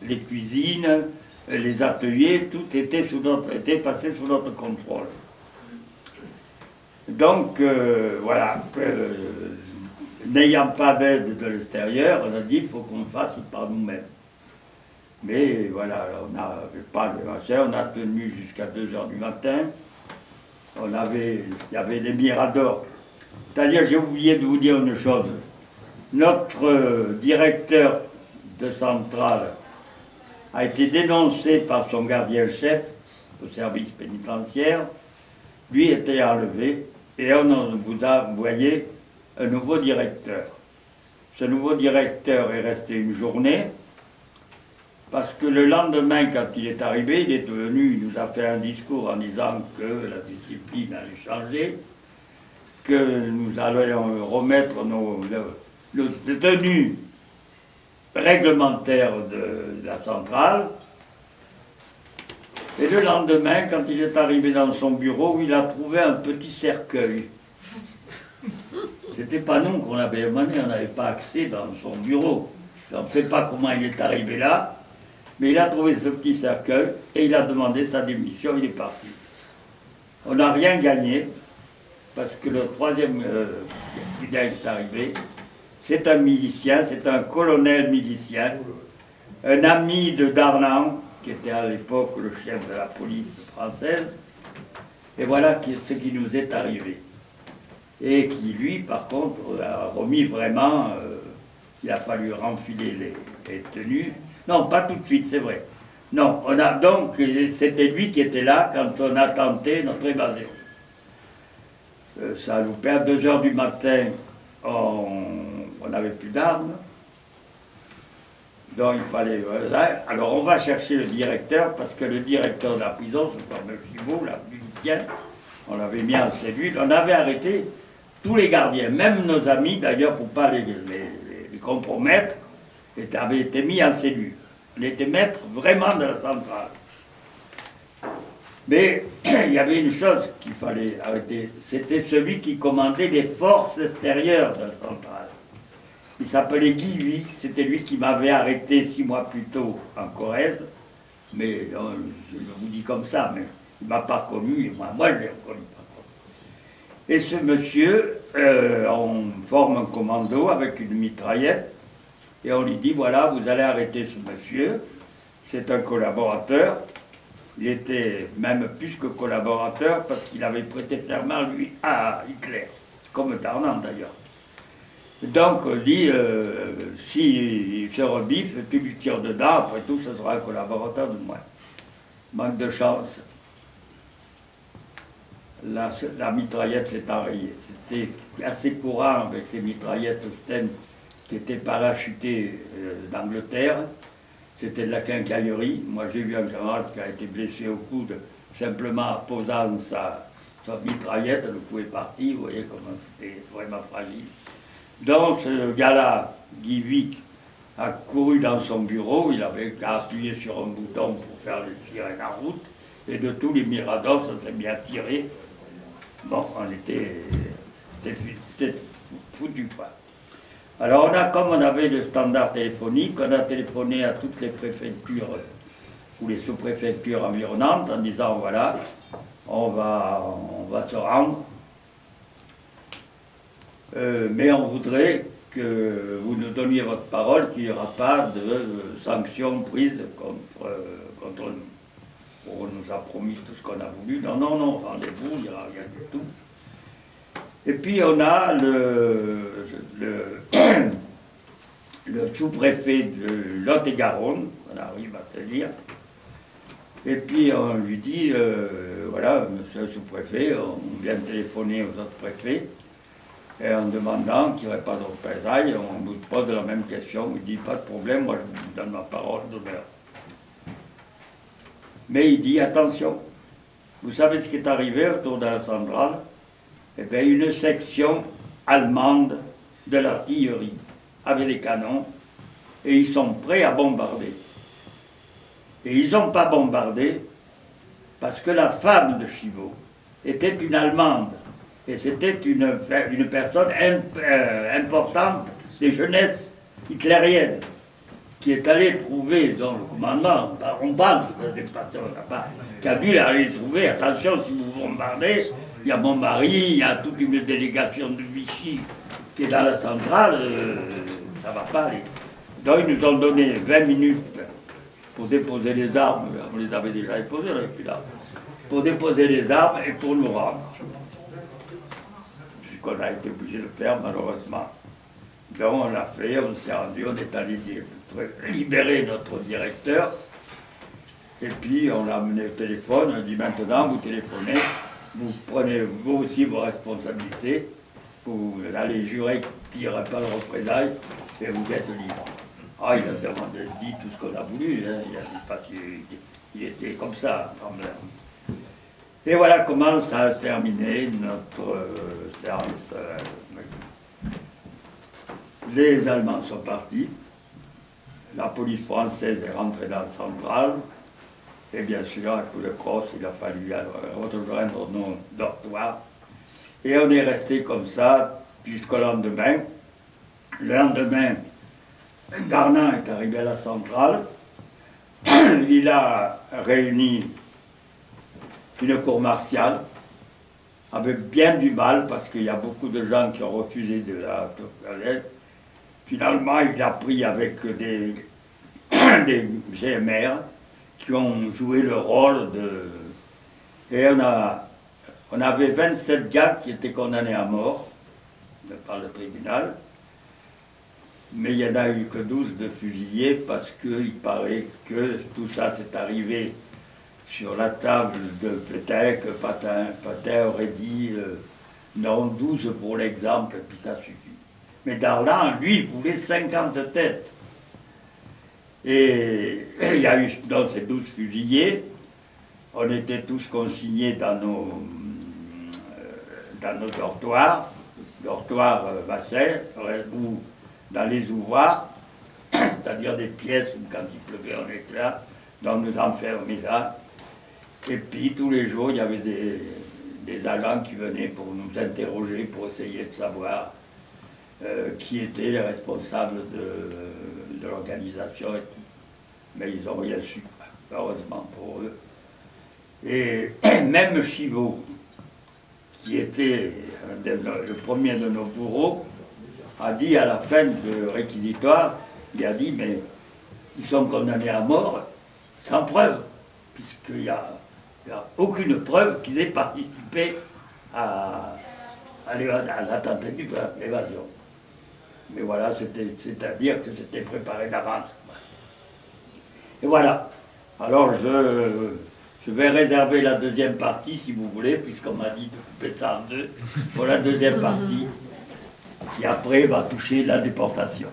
les cuisines, les ateliers, tout était passé sous notre contrôle. Donc, voilà, n'ayant pas d'aide de l'extérieur, on a dit qu'il faut qu'on le fasse par nous-mêmes. Mais voilà, on n'avait pas de machin, on a tenu jusqu'à 2 h du matin. Il y avait des miradors. C'est-à-dire, j'ai oublié de vous dire une chose. Notre directeur de centrale a été dénoncé par son gardien-chef au service pénitentiaire. Lui était enlevé et on vous a envoyé un nouveau directeur. Ce nouveau directeur est resté une journée, parce que le lendemain, quand il est arrivé, il est venu, il nous a fait un discours en disant que la discipline allait changer, que nous allions remettre nos tenues réglementaires de la centrale. Et le lendemain, quand il est arrivé dans son bureau, il a trouvé un petit cercueil. C'était pas nous qu'on avait demandé, on n'avait pas accès dans son bureau. On ne sait pas comment il est arrivé là, mais il a trouvé ce petit cercueil et il a demandé sa démission, il est parti. On n'a rien gagné, parce que le troisième candidat qui est arrivé, c'est un milicien, c'est un colonel milicien, un ami de Darnan, qui était à l'époque le chef de la police française, et voilà ce qui nous est arrivé. Et qui, lui, par contre, a remis vraiment, il a fallu renfiler les tenues. Non, pas tout de suite, c'est vrai. Non, donc, c'était lui qui était là quand on a tenté notre évasion. Ça a loupé à 2 h du matin, on n'avait plus d'armes. Donc il fallait... alors on va chercher le directeur, parce que le directeur de la prison, ce fameux Chibot, la milicienne, on l'avait mis en cellule, on avait arrêté tous les gardiens, même nos amis d'ailleurs, pour ne pas les compromettre, avaient été mis en cellule. On était maître vraiment de la centrale. Mais il y avait une chose qu'il fallait arrêter, c'était celui qui commandait les forces extérieures de la centrale. Il s'appelait Guy Huy, c'était lui qui m'avait arrêté 6 mois plus tôt en Corrèze, mais non, je vous dis comme ça, mais il ne m'a pas reconnu, et moi je l'ai reconnu par contre. Et ce monsieur, on forme un commando avec une mitraillette, et on lui dit, voilà, vous allez arrêter ce monsieur, c'est un collaborateur, il était même plus que collaborateur, parce qu'il avait prêté serment, lui, à Hitler, comme Darnan d'ailleurs. Donc on dit, s'il se rebiffe, tu lui tires dedans, après tout, ce sera un collaborateur de moins. Manque de chance. La mitraillette s'est enrayée. C'était assez courant avec ces mitraillettes Sten qui étaient parachutées d'Angleterre. C'était de la quincaillerie. Moi, j'ai vu un camarade qui a été blessé au coude, simplement en posant sa mitraillette, le coup est parti. Vous voyez comment c'était vraiment fragile. Donc ce gars-là, Guy Vic, a couru dans son bureau, il avait qu'à appuyer sur un bouton pour faire les sirènes en route, et de tous les Mirados, ça s'est bien tiré. Bon, c'était foutu quoi. Alors comme on avait le standard téléphonique, on a téléphoné à toutes les préfectures ou les sous-préfectures environnantes en disant voilà, on va se rendre. Mais on voudrait que vous nous donniez votre parole qu'il n'y aura pas de sanctions prises contre nous. On nous a promis tout ce qu'on a voulu. Non, non, non, rendez-vous, il n'y aura rien du tout. Et puis on a le sous-préfet de Lot-et-Garonne, on arrive à tenir. Et puis on lui dit, voilà, monsieur le sous-préfet, on vient téléphoner aux autres préfets. Et en demandant qu'il n'y aurait pas de représailles, on nous pose la même question. Il dit, pas de problème, moi je vous donne ma parole d'honneur. Mais il dit, attention, vous savez ce qui est arrivé autour de la centrale? Eh bien, une section allemande de l'artillerie avec des canons, et ils sont prêts à bombarder. Et ils n'ont pas bombardé parce que la femme de Chibot était une Allemande. Et c'était une personne importante des jeunesses hitlériennes qui est allée trouver dans le commandement, on parle de cette personne là-bas, qui a dû aller trouver, attention, si vous bombardez, il y a mon mari, il y a toute une délégation de Vichy qui est dans la centrale, ça ne va pas aller. Donc ils nous ont donné 20 minutes pour déposer les armes, on les avait déjà déposées, on n'avait plus d'armes, pour déposer les armes et pour nous rendre. Qu'on a été obligé de faire malheureusement. Donc on l'a fait, on s'est rendu, on est allé libérer notre directeur, et puis on l'a amené au téléphone, on a dit maintenant vous téléphonez, vous prenez vous aussi vos responsabilités, vous allez jurer qu'il n'y aura pas de représailles et vous êtes libre. Ah, il a demandé, dit tout ce qu'on a voulu, hein. Il a dit parce qu'il était comme ça, trembleur. Et voilà comment ça a terminé notre séance. Les Allemands sont partis, la police française est rentrée dans la centrale, et bien sûr, à coup de crosse, il a fallu rejoindre nos dortoirs. Et on est resté comme ça jusqu'au lendemain. Le lendemain, Darnan est arrivé à la centrale. Il a réuni une cour martiale avec bien du mal parce qu'il y a beaucoup de gens qui ont refusé de la toilette. Finalement, il a pris avec des GMR qui ont joué le rôle de... Et on avait 27 gars qui étaient condamnés à mort par le tribunal. Mais il n'y en a eu que 12 de fusillés parce qu'il paraît que tout ça s'est arrivé sur la table de Pétain, que Pétain aurait dit non, 12 pour l'exemple, et puis ça suffit. Mais Darlan, lui, voulait 50 têtes. Et il y a eu dans ces 12 fusillés, on était tous consignés dans nos dortoirs bassins, ou dans les ouvroirs, c'est-à-dire des pièces où quand il pleuvait on était là, dans nos enfermés là. Et puis tous les jours il y avait des agents qui venaient pour nous interroger, pour essayer de savoir qui étaient les responsables de l'organisation et tout. Mais ils n'ont rien su, heureusement pour eux. Et même Chivot, qui était le premier de nos bourreaux, a dit à la fin du réquisitoire, il a dit, mais ils sont condamnés à mort sans preuve, puisqu'il n'y a aucune preuve qu'ils aient participé à la tentative d'évasion. Mais voilà, c'est-à-dire que c'était préparé d'avance. Et voilà. Alors je vais réserver la deuxième partie, si vous voulez, puisqu'on m'a dit de couper ça en deux, pour la deuxième partie, qui après va toucher la déportation.